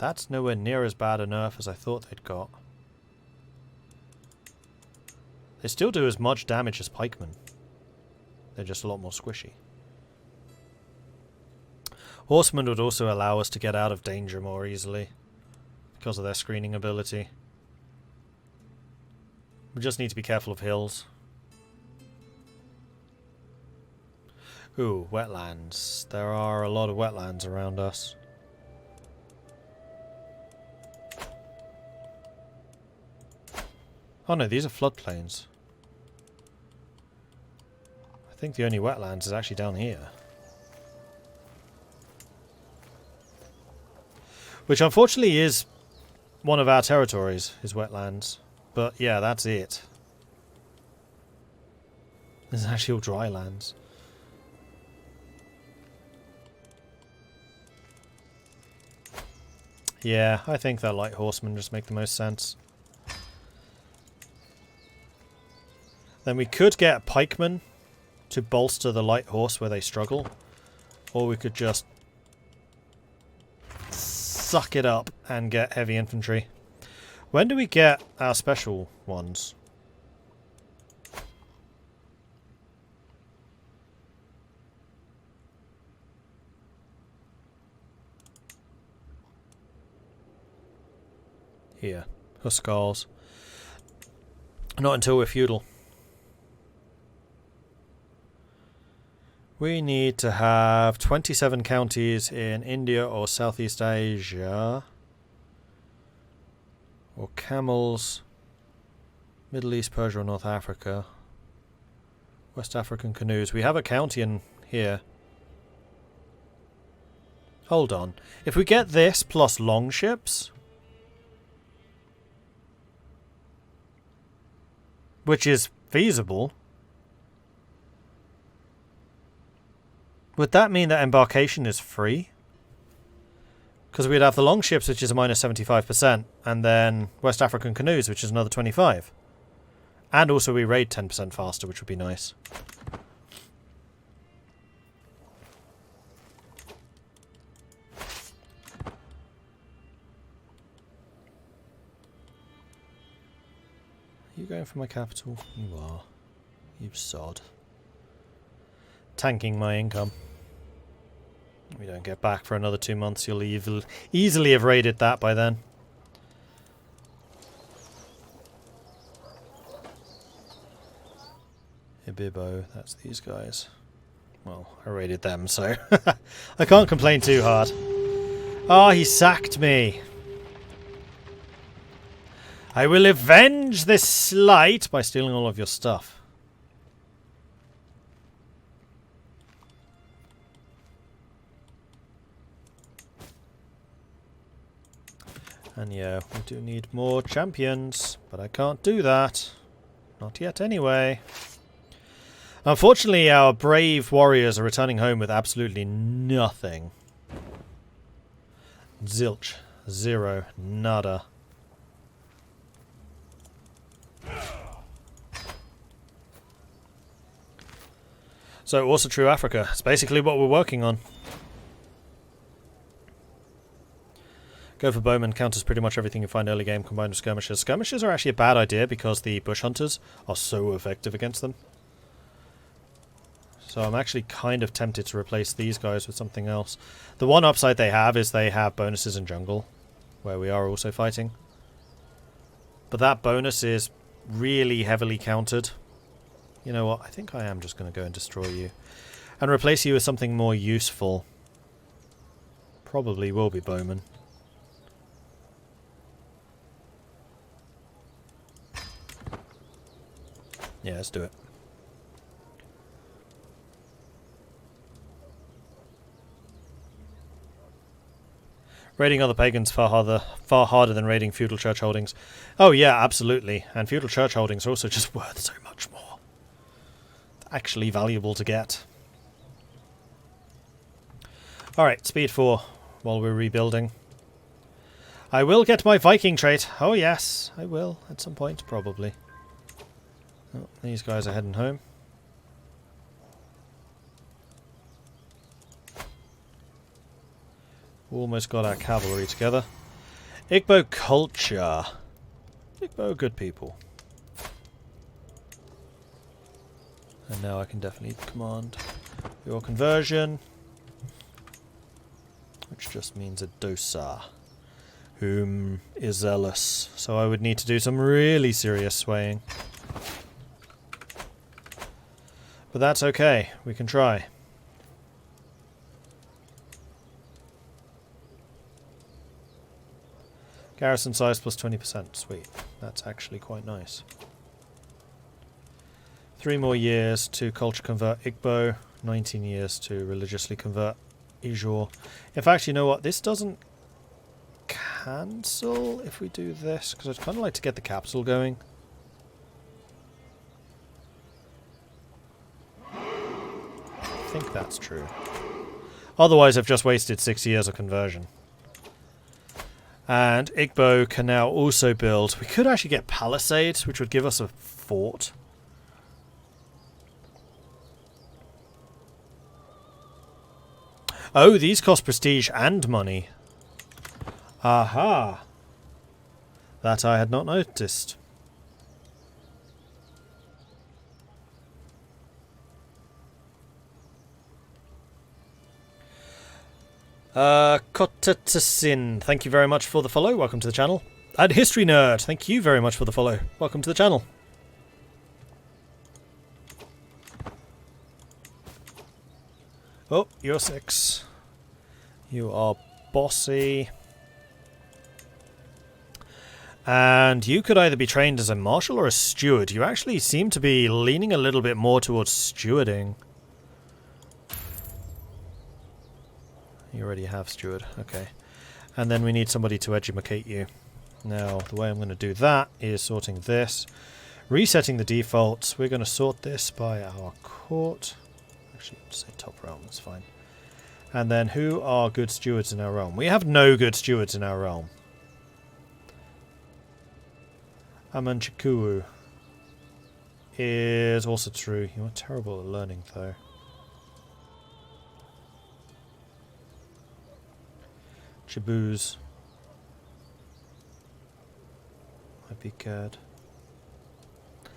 That's nowhere near as bad a nerf as I thought they'd got. They still do as much damage as pikemen. They're just a lot more squishy. Horsemen would also allow us to get out of danger more easily because of their screening ability. We just need to be careful of hills. Ooh, wetlands. There are a lot of wetlands around us. Oh no, these are floodplains. I think the only wetlands is actually down here. Which unfortunately is one of our territories, is wetlands. But yeah, that's it. There's actually all dry lands. Yeah, I think that light horsemen just make the most sense. Then we could get pikemen to bolster the light horse where they struggle. Or we could just suck it up and get heavy infantry. When do we get our special ones? Here. Huskars. Not until we're feudal. We need to have 27 counties in India or Southeast Asia. Or camels. Middle East, Persia or North Africa. West African canoes. We have a county in here. Hold on. If we get this plus longships, which is feasible, would that mean that embarkation is free? Because we'd have the longships, which is a minus 75%, and then West African canoes, which is another 25%. And also we raid 10% faster, which would be nice. Are you going for my capital? You are. You sod. Tanking my income. We don't get back for another 2 months. You'll easily have raided that by then. Ibibo, that's these guys. Well, I raided them, so I can't complain too hard. Oh, he sacked me. I will avenge this slight by stealing all of your stuff. And yeah, we do need more champions, but I can't do that. Not yet anyway. Unfortunately, our brave warriors are returning home with absolutely nothing. Zilch. Zero. Nada. So, also true Africa. It's basically what we're working on. Go for bowmen, counters pretty much everything you find early game combined with skirmishers. Skirmishers are actually a bad idea because the bush hunters are so effective against them. So I'm actually kind of tempted to replace these guys with something else. The one upside they have is they have bonuses in jungle, where we are also fighting. But that bonus is really heavily countered. You know what, I think I am just going to go and destroy you. And replace you with something more useful. Probably will be bowmen. Yeah, let's do it. Raiding other pagans far harder than raiding feudal church holdings. Oh yeah, absolutely. And feudal church holdings are also just worth so much more. Actually valuable to get. Alright, speed 4 while we're rebuilding. I will get my Viking trait. Oh yes, I will at some point, probably. Oh, these guys are heading home. Almost got our cavalry together. Igbo culture. Igbo good people. And now I can definitely command your conversion, which just means a dosa, whom is zealous. So I would need to do some really serious swaying. But that's okay, we can try. Garrison size plus 20%, sweet. That's actually quite nice. 3 more years to culture convert Igbo, 19 years to religiously convert Ijaw. In fact, you know what, this doesn't cancel if we do this, because I'd kind of like to get the capital going. I think that's true. Otherwise I've just wasted 6 years of conversion. And Igbo can now also build... We could actually get palisades, which would give us a fort. Oh, these cost prestige and money. Aha! That I had not noticed. Kotatasin, thank you very much for the follow. Welcome to the channel. And History Nerd, thank you very much for the follow. Welcome to the channel. Oh, you're 6. You are bossy. And you could either be trained as a marshal or a steward. You actually seem to be leaning a little bit more towards stewarding. You already have steward, okay. And then we need somebody to educate you. Now, the way I'm going to do that is sorting this. Resetting the defaults. We're going to sort this by our court. Actually, I'll say top realm, that's fine. And then who are good stewards in our realm? We have no good stewards in our realm. Amanchikuru is also true. You are terrible at learning, though. Chiboos might be good. I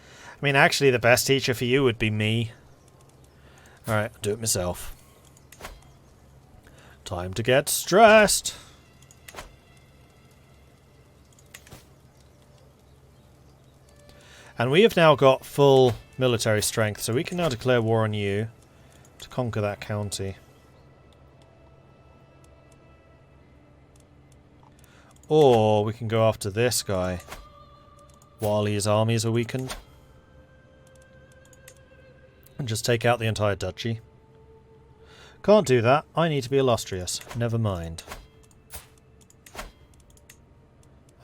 mean, actually, the best teacher for you would be me. Alright, I'll do it myself. Time to get stressed! And we have now got full military strength, so we can now declare war on you to conquer that county. Or we can go after this guy while his armies are weakened. And just take out the entire duchy. Can't do that. I need to be illustrious. Never mind.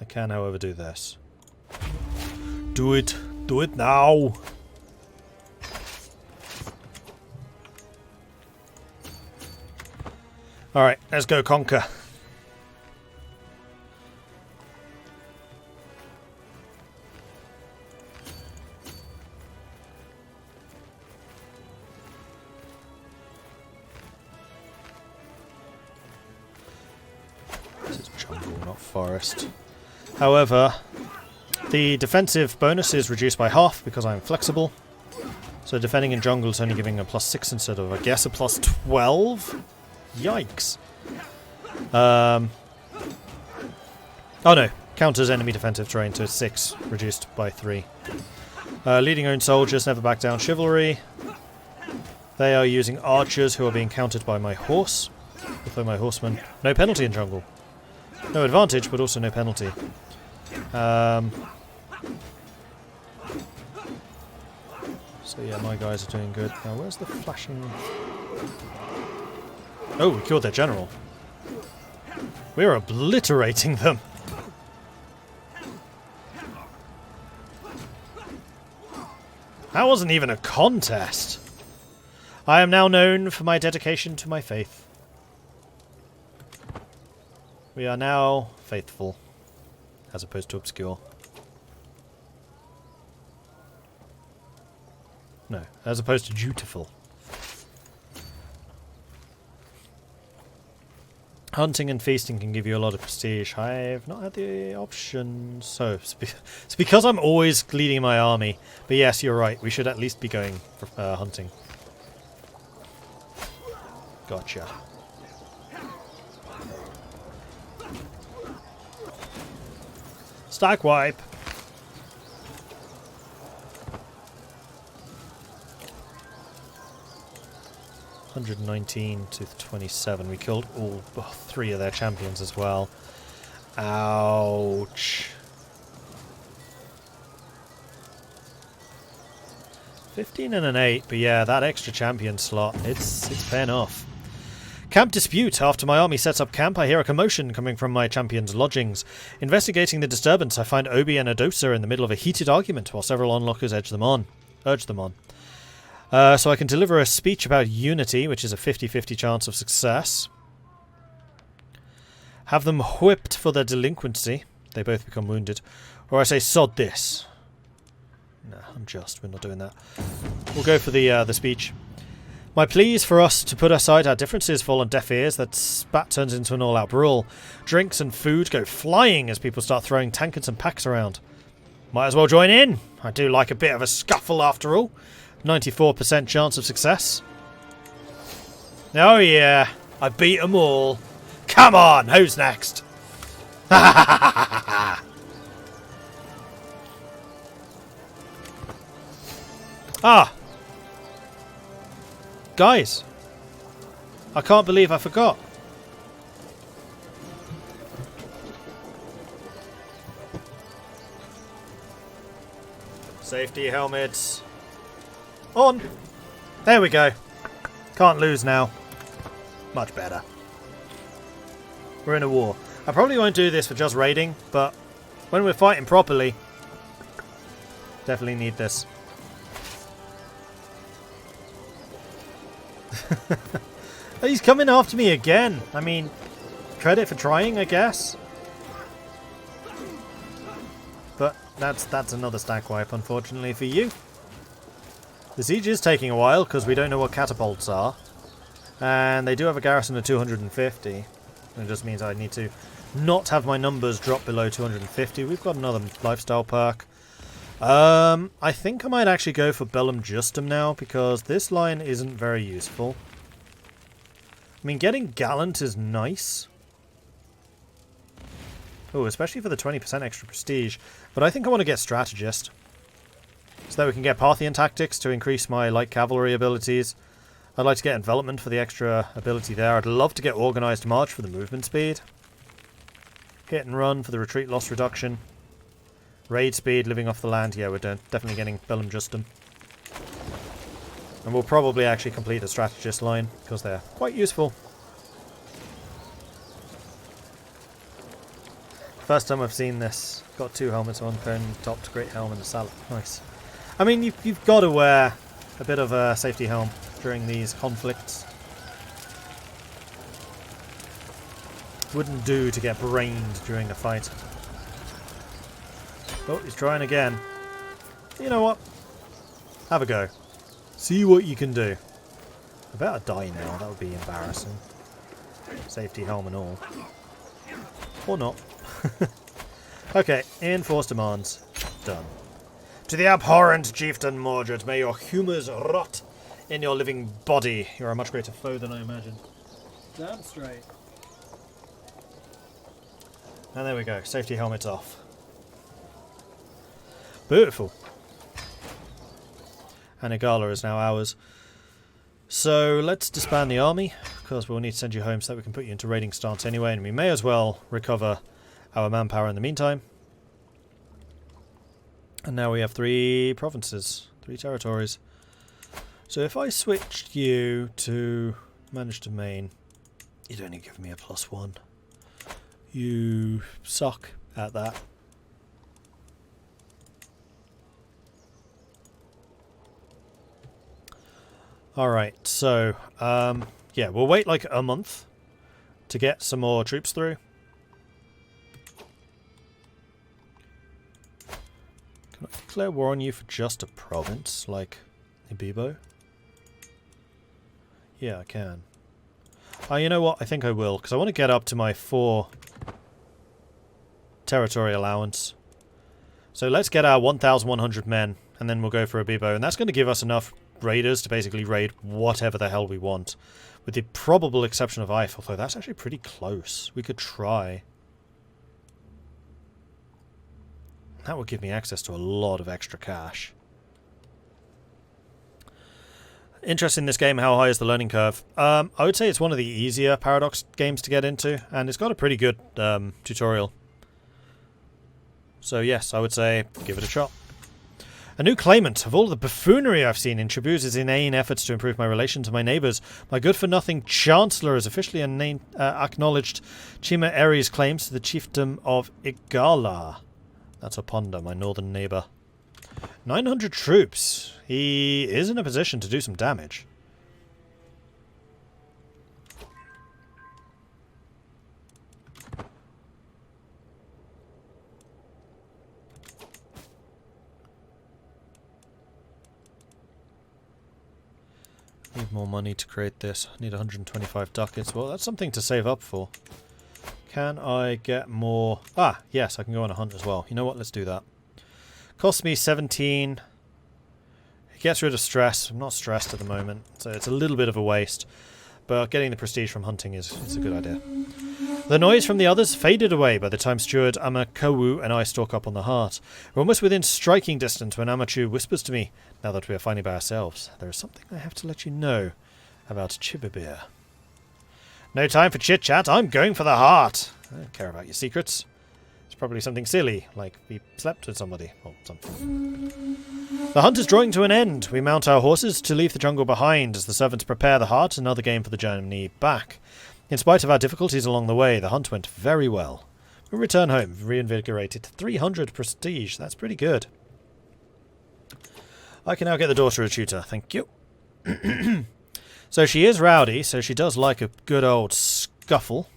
I can, however, do this. Do it. Do it now. Alright, let's go conquer. Forest. However, the defensive bonus is reduced by half because I'm flexible. So defending in jungle is only giving a +6 instead of, I guess, a +12? Yikes. Oh no, counters enemy defensive terrain to 6, reduced by 3. Leading own soldiers, never back down chivalry. They are using archers who are being countered by my horse. Although my horsemen... No penalty in jungle. No advantage, but also no penalty. So yeah, my guys are doing good. Now, where's the flashing... Oh, we killed their general. We're obliterating them. That wasn't even a contest. I am now known for my dedication to my faith. We are now faithful, as opposed to obscure. No, as opposed to dutiful. Hunting and feasting can give you a lot of prestige. I've not had the option, so it's because I'm always leading my army. But yes, you're right. We should at least be going for hunting. Gotcha. Stack wipe. $119 to $27. We killed all 3 of their champions as well. Ouch. 15 and an 8, but yeah, that extra champion slot, it's paying off. Camp dispute. After my army sets up camp, I hear a commotion coming from my champion's lodgings. Investigating the disturbance, I find Obi and Adosa in the middle of a heated argument while several onlookers urge them on. So I can deliver a speech about unity, which is a 50-50 chance of success. Have them whipped for their delinquency. They both become wounded. Or I say, sod this. Nah, I'm just. We're not doing that. We'll go for the speech. My pleas for us to put aside our differences fall on deaf ears. That spat turns into an all-out brawl. Drinks and food go flying as people start throwing tankards and packs around. Might as well join in. I do like a bit of a scuffle after all. 94% chance of success. Oh yeah, I beat them all. Come on, who's next? Ah! Guys, I can't believe I forgot. Safety helmets. On! There we go. Can't lose now. Much better. We're in a war. I probably won't do this for just raiding, but when we're fighting properly, definitely need this. He's coming after me again. I mean, credit for trying, I guess. But that's another stack wipe, unfortunately for you. The siege is taking a while because we don't know what catapults are. And they do have a garrison of 250. It just means I need to not have my numbers drop below 250. We've got another lifestyle perk. I think I might actually go for Bellum Justum now because this line isn't very useful. I mean, getting Gallant is nice. Oh, especially for the 20% extra prestige. But I think I want to get Strategist. So that we can get Parthian tactics to increase my light cavalry abilities. I'd like to get envelopment for the extra ability there. I'd love to get Organised March for the movement speed. Hit and run for the retreat loss reduction. Raid speed, living off the land. Yeah, we're definitely getting Bellum Justum. And we'll probably actually complete the Strategist line because they're quite useful. First time I've seen this. Got 2 helmets on, cone topped, great helm and a salad. Nice. I mean, you've got to wear a bit of a safety helm during these conflicts. Wouldn't do to get brained during a fight. Oh, he's trying again. You know what? Have a go. See what you can do. I better die now, that would be embarrassing. Safety helm and all. Or not. Okay, enforce demands. Done. To the abhorrent chieftain Mordred, may your humours rot in your living body. You're a much greater foe than I imagined. Damn straight. And there we go, safety helmets off. Beautiful. And Igala is now ours. So let's disband the army, because we'll need to send you home so that we can put you into raiding stance anyway, and we may as well recover our manpower in the meantime. And now we have 3 provinces, 3 territories. So if I switched you to managed domain, you'd only give me a +1. You suck at that. Alright, so, yeah, we'll wait like a month to get some more troops through. Can I declare war on you for just a province, like Ibibo? Yeah, I can. You know what? I think I will, because I want to get up to my 4 territory allowance. So let's get our 1,100 men, and then we'll go for a Bibo. And that's going to give us enough raiders to basically raid whatever the hell we want. With the probable exception of Ife, although that's actually pretty close. We could try. That would give me access to a lot of extra cash. Interesting in this game, how high is the learning curve? I would say it's one of the easier Paradox games to get into, and it's got a pretty good tutorial. So yes, I would say give it a shot. A new claimant. Of all the buffoonery I've seen in Tribu's inane efforts to improve my relation to my neighbours, my good-for-nothing Chancellor has officially acknowledged Chima Eri's claims to the chiefdom of Igala. That's Oponda, my northern neighbour. 900 troops. He is in a position to do some damage. Need more money to create this. I need 125 ducats. Well, that's something to save up for. Can I get more? Ah, yes, I can go on a hunt as well. You know what? Let's do that. Costs me 17. It gets rid of stress. I'm not stressed at the moment, so it's a little bit of a waste. But getting the prestige from hunting is a good idea. The noise from the others faded away by the time Steward Amakawu and I stalk up on the heart. We're almost within striking distance when Amachu whispers to me, now that we are finally by ourselves, there is something I have to let you know about Chibibir. No time for chit-chat, I'm going for the heart. I don't care about your secrets. It's probably something silly, like we slept with somebody, or something. The hunt is drawing to an end. We mount our horses to leave the jungle behind as the servants prepare the heart, another game for the journey back. In spite of our difficulties along the way, the hunt went very well. We return home, reinvigorated. 300 prestige, that's pretty good. I can now get the daughter a tutor, thank you. So she is rowdy, so she does like a good old scuffle.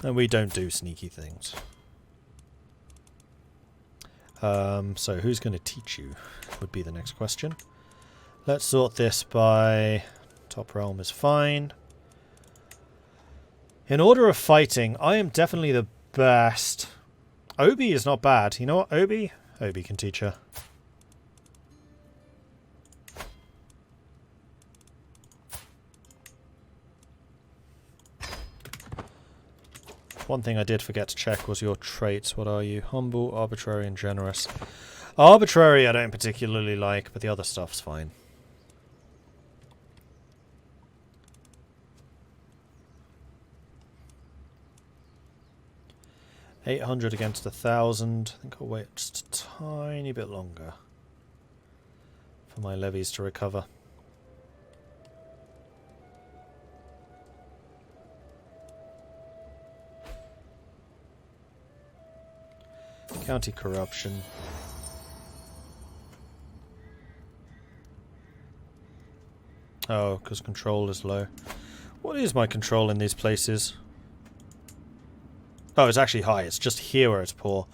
And we don't do sneaky things. So who's going to teach you would be the next question. Let's sort this by top realm is fine. In order of fighting, I am definitely the best. Obi is not bad. You know what, Obi? Obi can teach her. One thing I did forget to check was your traits. What are you? Humble, arbitrary, and generous. Arbitrary I don't particularly like, but the other stuff's fine. $800 against 1,000. I think I'll wait just a tiny bit longer for my levies to recover. County corruption. Oh, because control is low. What is my control in these places? Oh, it's actually high. It's just here where it's poor.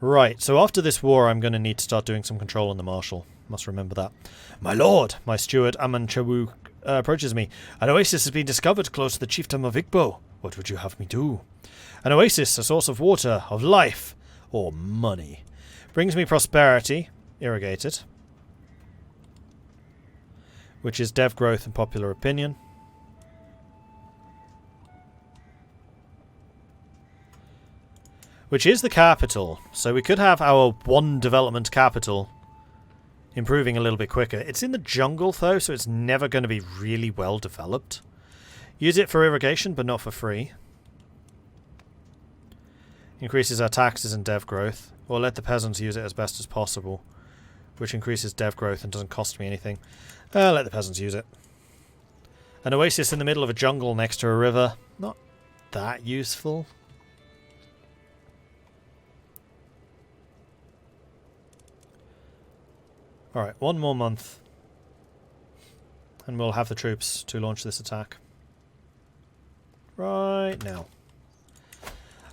Right, so after this war, I'm going to need to start doing some control on the marshal. Must remember that. My lord! My steward, Amanchawu, approaches me. An oasis has been discovered close to the chiefdom of Igbo. What would you have me do? An oasis, a source of water, of life, or money. Brings me prosperity, irrigated, which is dev growth and popular opinion. Which is the capital. So we could have our one development capital improving a little bit quicker. It's in the jungle though, so it's never going to be really well developed. Use it for irrigation, but not for free. Increases our taxes and dev growth. Or let the peasants use it as best as possible, which increases dev growth and doesn't cost me anything. Let the peasants use it. An oasis in the middle of a jungle next to a river. Not that useful. Alright, one more month. And we'll have the troops to launch this attack. Right now.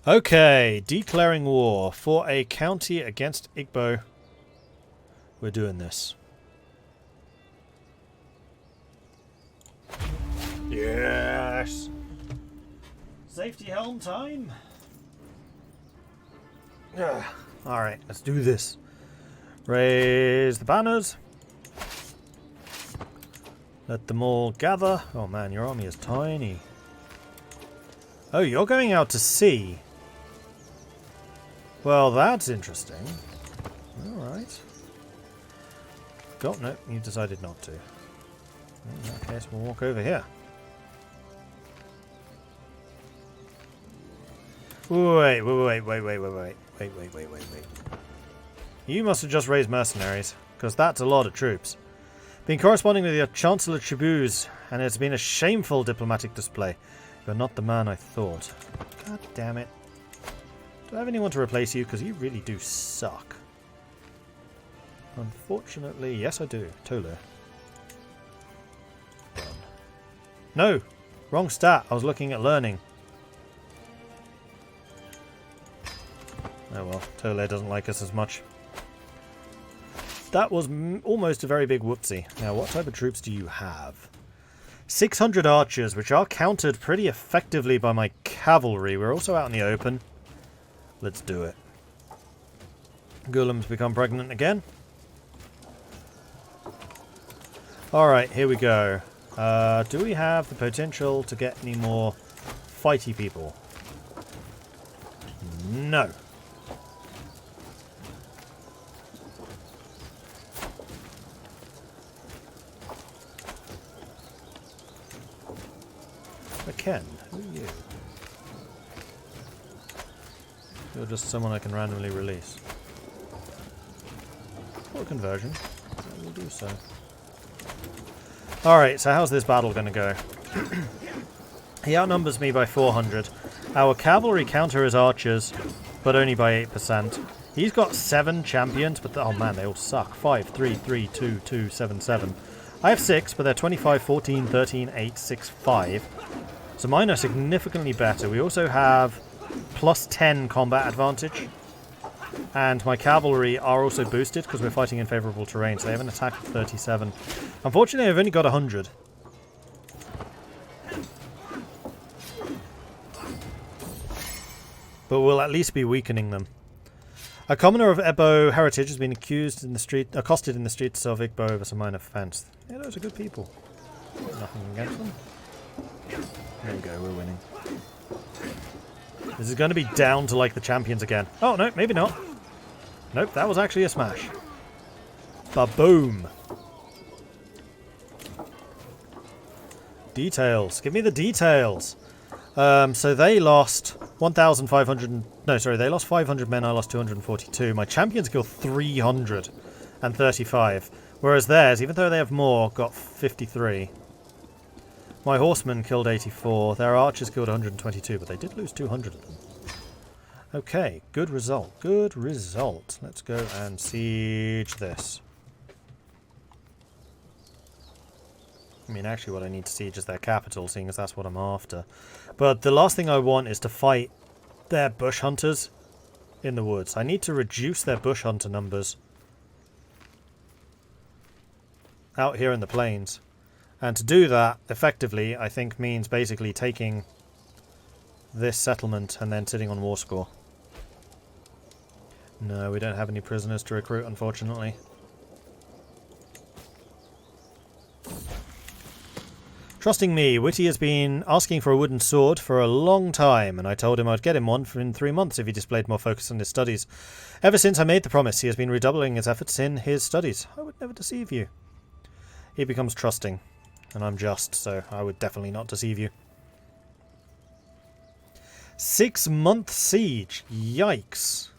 Okay, declaring war for a county against Igbo. We're doing this. Safety helm time. Alright, let's do this. Raise the banners. Let them all gather. Oh man, your army is tiny. Oh, you're going out to sea. Well, that's interesting. Alright. No, you decided not to. In that case, we'll walk over here. Wait. You must have just raised mercenaries, because that's a lot of troops. Been corresponding with your Chancellor Chibuz, and it's been a shameful diplomatic display. You're not the man I thought. God damn it. Do I have anyone to replace you? Because you really do suck. Unfortunately, yes I do. Tolu. No! Wrong stat. I was looking at learning. Oh well, Tole doesn't like us as much. That was almost a very big whoopsie. Now, what type of troops do you have? 600 archers, which are countered pretty effectively by my cavalry. We're also out in the open. Let's do it. Ghulam's become pregnant again. Alright, here we go. Do we have the potential to get any more fighty people? No. Ken, who are you? You're just someone I can randomly release. Or conversion. I will do so. Alright, so how's this battle going to go? He outnumbers me by 400. Our cavalry counter his archers, but only by 8%. He's got 7 champions, but oh man, they all suck. 5, 3, 3, 2, 2, 7, 7. I have 6, but they're 25, 14, 13, 8, 6, 5. So mine are significantly better. We also have plus 10 combat advantage. And my cavalry are also boosted because we're fighting in favourable terrain. So they have an attack of 37. Unfortunately, I've only got 100. But we'll at least be weakening them. A commoner of Ebo heritage has been accosted in the streets of Igbo over some minor offence. Yeah, those are good people. Nothing against them. There we go, we're winning. This is going to be down to like the champions again. Oh, no, maybe not. Nope, that was actually a smash. Ba-boom. Details. Give me the details. So they lost 1,500... No, sorry, they lost 500 men, I lost 242. My champions killed 335. Whereas theirs, even though they have more, got 53. My horsemen killed 84. Their archers killed 122, but they did lose 200 of them. Okay, good result. Good result. Let's go and siege this. I mean, actually what I need to siege is their capital, seeing as that's what I'm after. But the last thing I want is to fight their bush hunters in the woods. I need to reduce their bush hunter numbers out here in the plains. And to do that, effectively, I think means basically taking this settlement and then sitting on war score. No, we don't have any prisoners to recruit, unfortunately. Trusting me, Whitty has been asking for a wooden sword for a long time, and I told him I'd get him one in 3 months if he displayed more focus on his studies. Ever since I made the promise, he has been redoubling his efforts in his studies. I would never deceive you. He becomes trusting. And I'm just, so I would definitely not deceive you. 6-month siege. Yikes.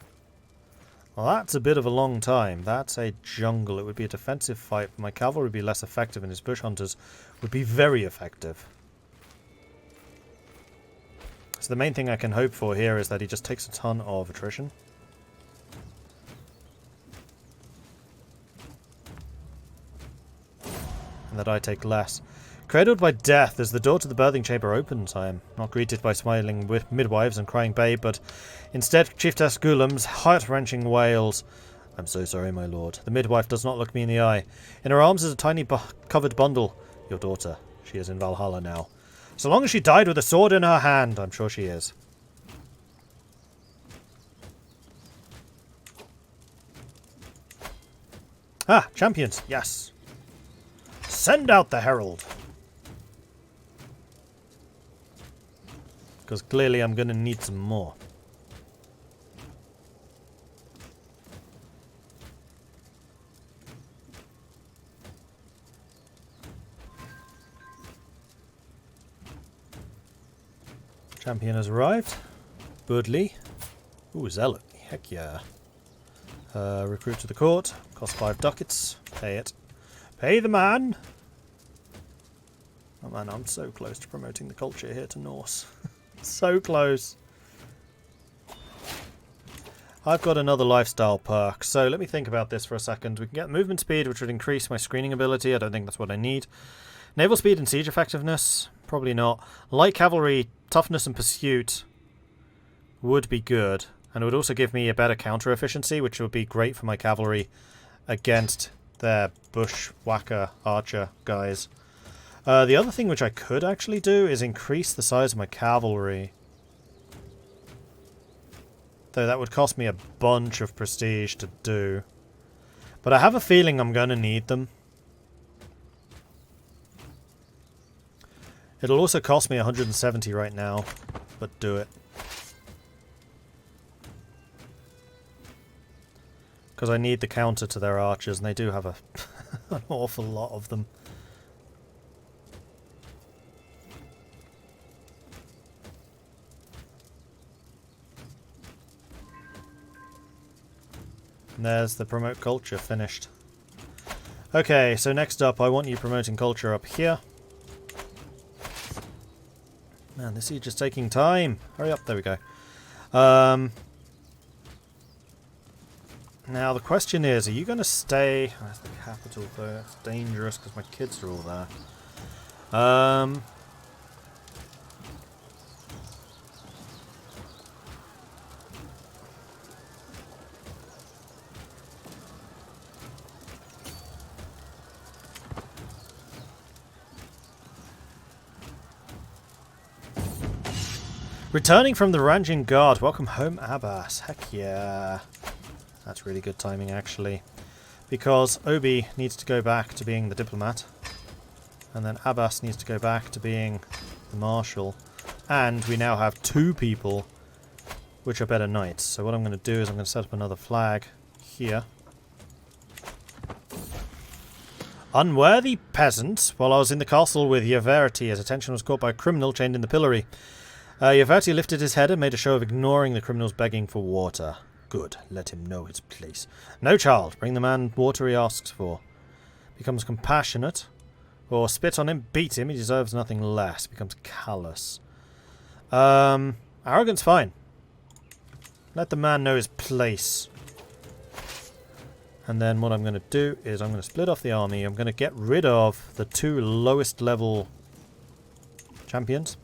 Well, that's a bit of a long time. That's a jungle. It would be a defensive fight. My cavalry would be less effective, and his bush hunters would be very effective. So the main thing I can hope for here is that he just takes a ton of attrition. And that I take less. Cradled by death, as the door to the birthing chamber opens, I am not greeted by smiling midwives and crying babe, but instead Chieftess Ghulam's heart-wrenching wails. I'm so sorry, my lord. The midwife does not look me in the eye. In her arms is a tiny covered bundle. Your daughter. She is in Valhalla now. So long as she died with a sword in her hand, I'm sure she is. Ah, champions, yes. Send out the herald. Because clearly I'm going to need some more. Champion has arrived. Budley. Ooh, Zealot. Heck yeah. Recruit to the court. Cost 5 ducats. Pay it. Pay the man! Oh man, I'm so close to promoting the culture here to Norse. So close. I've got another lifestyle perk, so let me think about this for a second. We can get movement speed, which would increase my screening ability. I don't think that's what I need. Naval speed and siege effectiveness? Probably not. Light cavalry, toughness and pursuit would be good. And it would also give me a better counter efficiency, which would be great for my cavalry against their bushwhacker archer guys. The other thing which I could actually do is increase the size of my cavalry. Though that would cost me a bunch of prestige to do. But I have a feeling I'm going to need them. It'll also cost me 170 right now, but do it. Because I need the counter to their archers, and they do have an awful lot of them. And there's the promote culture finished. Okay, so next up I want you promoting culture up here. Man, this siege is taking time. Hurry up, there we go. Now the question is, are you going to stay... Oh, that's the capital though, that's dangerous because my kids are all there. Returning from the Ranjing Guard. Welcome home, Abbas. Heck yeah. That's really good timing, actually. Because Obi needs to go back to being the diplomat. And then Abbas needs to go back to being the marshal. And we now have 2 people which are better knights. So what I'm going to do is I'm going to set up another flag here. Unworthy peasant. While I was in the castle with Yaverti, his attention was caught by a criminal chained in the pillory. Yaverti lifted his head and made a show of ignoring the criminal's begging for water. Good, let him know his place. No, child, bring the man water he asks for. Becomes compassionate. Or spit on him, beat him, he deserves nothing less. Becomes callous. Arrogance, fine. Let the man know his place. And then what I'm going to do is I'm going to split off the army. I'm going to get rid of the 2 lowest level champions.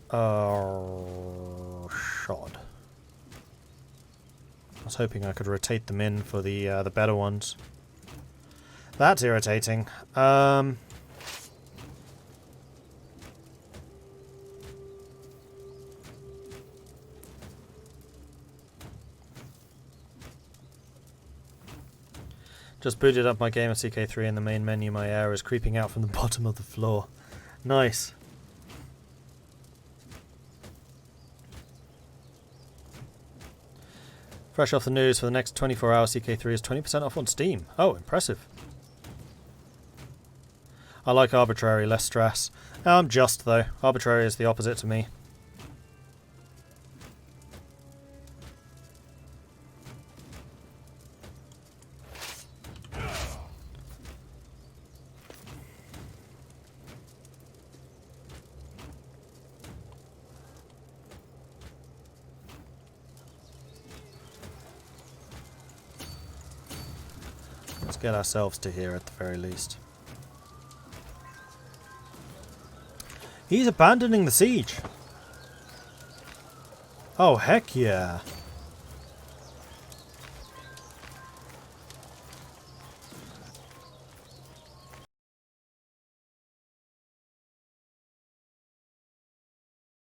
Shod. I was hoping I could rotate them in for the better ones. That's irritating. Just booted up my game of CK3 in the main menu. My air is creeping out from the bottom of the floor. Nice. Fresh off the news, for the next 24 hours, CK3 is 20% off on Steam. Oh, impressive. I like arbitrary, less stress. Just though. Arbitrary is the opposite to me. Let's get ourselves to here at the very least. He's abandoning the siege. Oh, heck yeah.